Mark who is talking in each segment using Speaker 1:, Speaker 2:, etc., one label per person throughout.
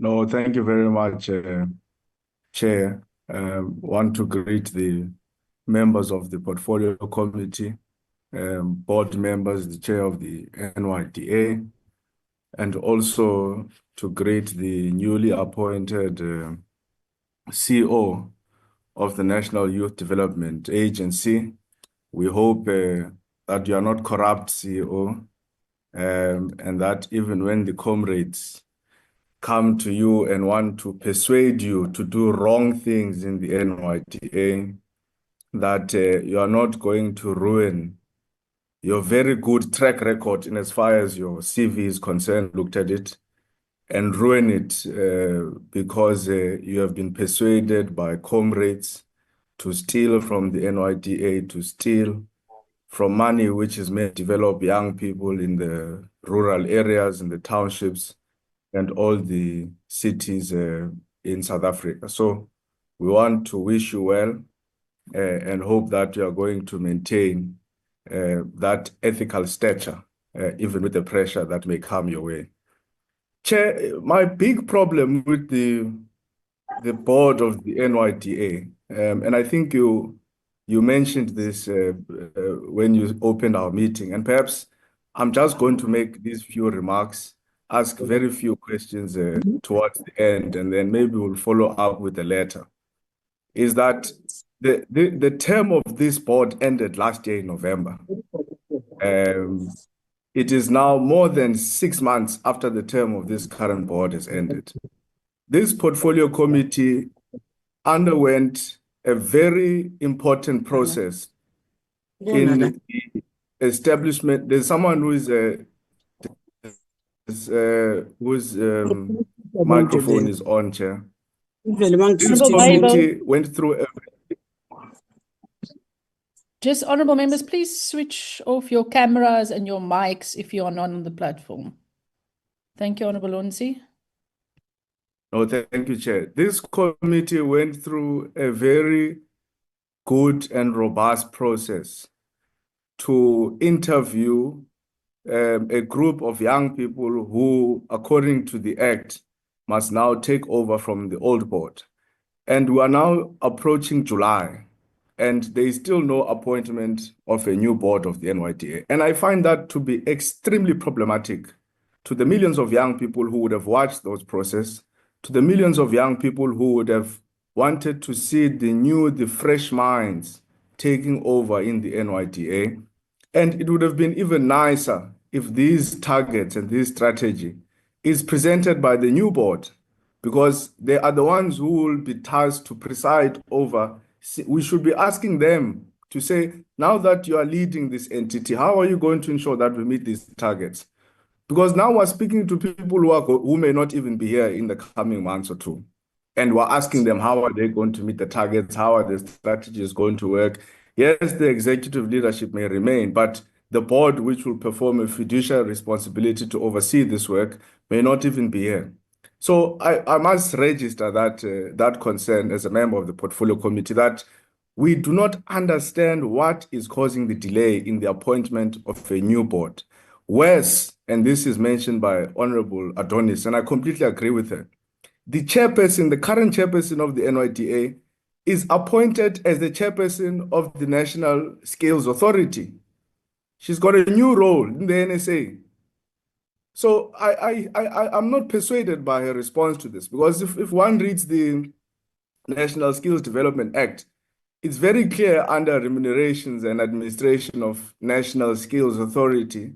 Speaker 1: No, thank you very much, Chair. Want to greet the members of the Portfolio Committee, board members, the Chair of the NYDA, and also to greet the newly appointed CEO of the National Youth Development Agency. We hope that you are not corrupt, CEO, and that even when the comrades come to you and want to persuade you to do wrong things in the NYDA, that you are not going to ruin your very good track record in as far as your CV is concerned, looked at it, and ruin it because you have been persuaded by comrades to steal from the NYDA, to steal from money which is meant to develop young people in the rural areas, in the townships, and all the cities in South Africa. So we want to wish you well and hope that you are going to maintain that ethical stature, even with the pressure that may come your way. Chair, my big problem with the board of the NYDA, and I think you mentioned this when you opened our meeting, and perhaps I'm just going to make these few remarks, ask very few questions towards the end, and then maybe we'll follow up with the letter. Is that the term of this board ended last year in November. It is now more than 6 months after the term of this current board has ended. This portfolio committee underwent a very important process in the establishment. There's someone whose microphone is on, Chair. This committee went through
Speaker 2: Just honorable members, please switch off your cameras and your mics if you are not on the platform. Thank you, Honorable Lonzi.
Speaker 1: No, thank you, Chair. This committee went through a very good and robust process to interview a group of young people who, according to the Act, must now take over from the old board. And we are now approaching July, and there is still no appointment of a new board of the NYDA. And I find that to be extremely problematic to the millions of young people who would have watched those processes, to the millions of young people who would have wanted to see the fresh minds taking over in the NYDA. And it would have been even nicer if these targets and this strategy is presented by the new board, because they are the ones who will be tasked to preside over. We should be asking them to say, now that you are leading this entity, how are you going to ensure that we meet these targets? Because now we're speaking to people who may not even be here in the coming months or two. And we're asking them, how are they going to meet the targets? How are the strategies going to work? Yes, the executive leadership may remain, but the board, which will perform a fiduciary responsibility to oversee this work, may not even be here. So I must register that concern as a member of the portfolio committee, that we do not understand what is causing the delay in the appointment of a new board. Worse, and this is mentioned by Honorable Adonis, and I completely agree with her, the chairperson, the current chairperson of the NYDA, is appointed as the chairperson of the National Skills Authority. She's got a new role in the NSA. So I'm not persuaded by her response to this, because if one reads the National Skills Development Act, it's very clear under Remunerations and Administration of National Skills Authority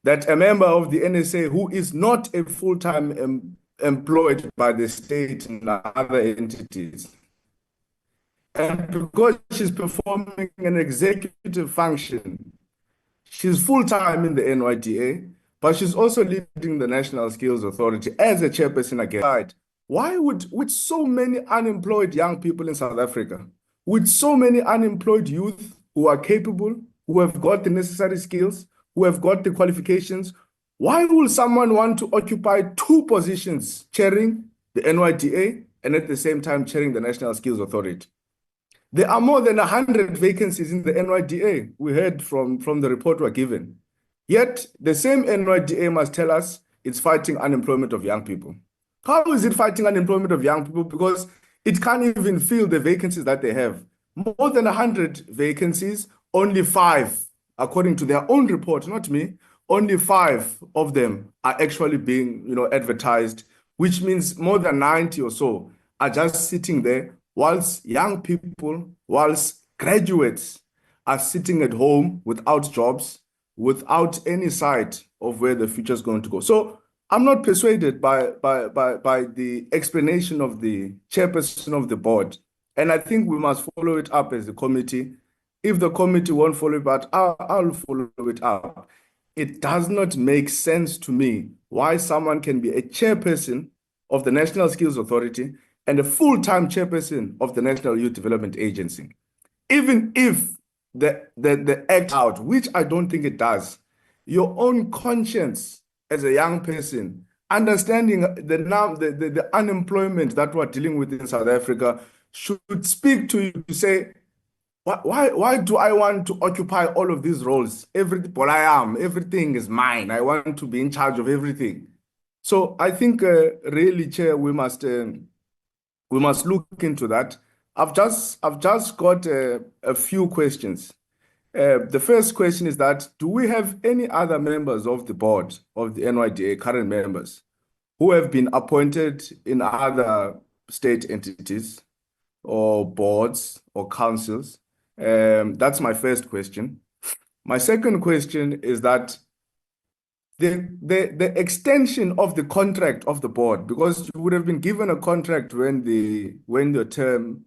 Speaker 1: that a member of the NSA who is not a full-time employed by the state and other entities, and because she's performing an executive function, she's full-time in the NYDA, but she's also leading the National Skills Authority as a chairperson again. Why would, with so many unemployed young people in South Africa, with so many unemployed youth who are capable, who have got the necessary skills, who have got the qualifications, why will someone want to occupy two positions, chairing the NYDA and at the same time chairing the National Skills Authority? There are more than 100 vacancies in the NYDA, we heard from the report we're given. Yet, the same NYDA must tell us it's fighting unemployment of young people. How is it fighting unemployment of young people? Because it can't even fill the vacancies that they have. More than 100 vacancies, only 5, according to their own report, not me, only 5 of them are actually being, advertised, which means more than 90 or so are just sitting there, whilst young people, whilst graduates are sitting at home without jobs, without any sight of where the future is going to go. So I'm not persuaded by the explanation of the chairperson of the board. And I think we must follow it up as a committee. If the committee won't follow it up, I'll follow it up. It does not make sense to me why someone can be a chairperson of the National Skills Authority and a full-time chairperson of the National Youth Development Agency. Even if the act out, which I don't think it does, your own conscience as a young person, understanding the unemployment that we're dealing with in South Africa should speak to you to say, why do I want to occupy all of these roles? Everything is mine. I want to be in charge of everything. So I think really, Chair, we must look into that. I've just got a few questions. The first question is that, do we have any other members of the board of the NYDA, current members, who have been appointed in other state entities or boards or councils? That's my first question. My second question is that the extension of the contract of the board, because you would have been given a contract when the term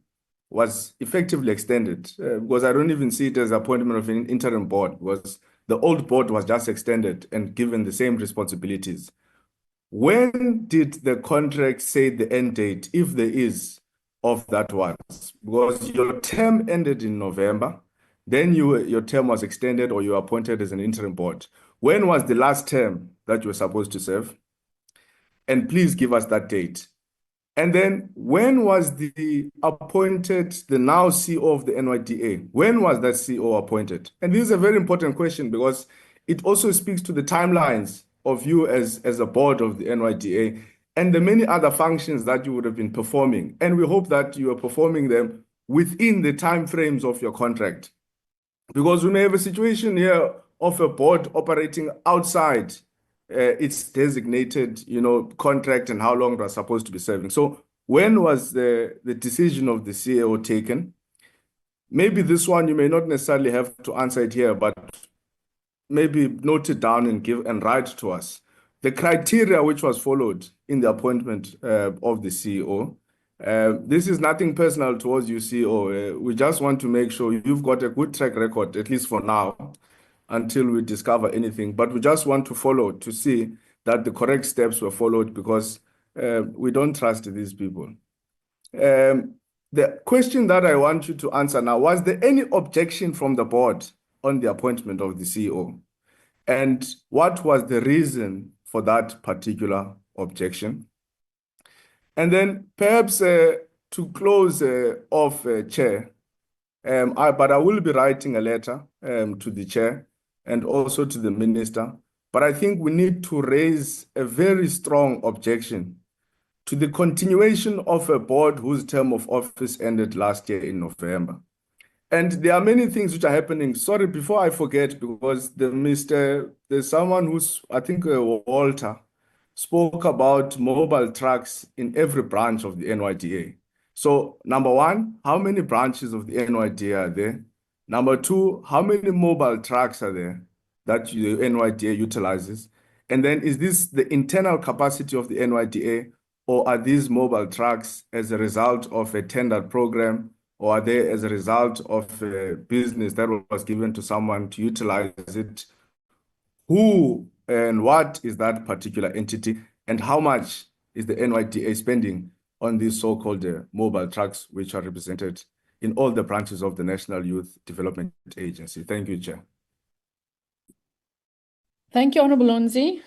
Speaker 1: was effectively extended, because I don't even see it as appointment of an interim board, because the old board was just extended and given the same responsibilities. When did the contract say the end date, if there is, of that one? Because your term ended in November, then your term was extended or you were appointed as an interim board. When was the last term that you were supposed to serve? And please give us that date. And then when was the now CEO of the NYDA? When was that CEO appointed? And this is a very important question because it also speaks to the timelines of you as a board of the NYDA and the many other functions that you would have been performing. And we hope that you are performing them within the timeframes of your contract. Because we may have a situation here of a board operating outside its designated, contract and how long it was supposed to be serving. So when was the decision of the CEO taken? Maybe this one you may not necessarily have to answer it here, but maybe note it down and write to us. The criteria which was followed in the appointment of the CEO. This is nothing personal towards you, CEO. We just want to make sure you've got a good track record, at least for now, until we discover anything. But we just want to follow to see that the correct steps were followed because we don't trust these people. The question that I want you to answer now, was there any objection from the board on the appointment of the CEO? And what was the reason for that particular objection? And then perhaps to close off, Chair, but I will be writing a letter to the Chair and also to the Minister. But I think we need to raise a very strong objection to the continuation of a board whose term of office ended last year in November. And there are many things which are happening. Sorry, before I forget, because there's someone who's, I think Walter, spoke about mobile trucks in every branch of the NYDA. So number one, how many branches of the NYDA are there? Number two, how many mobile trucks are there that the NYDA utilizes? And then is this the internal capacity of the NYDA, or are these mobile trucks as a result of a tender program, or are they as a result of a business that was given to someone to utilize it? Who and what is that particular entity, and how much is the NYDA spending on these so-called mobile trucks, which are represented in all the branches of the National Youth Development Agency? Thank you, Chair.
Speaker 2: Thank you, Honorable Lonzi.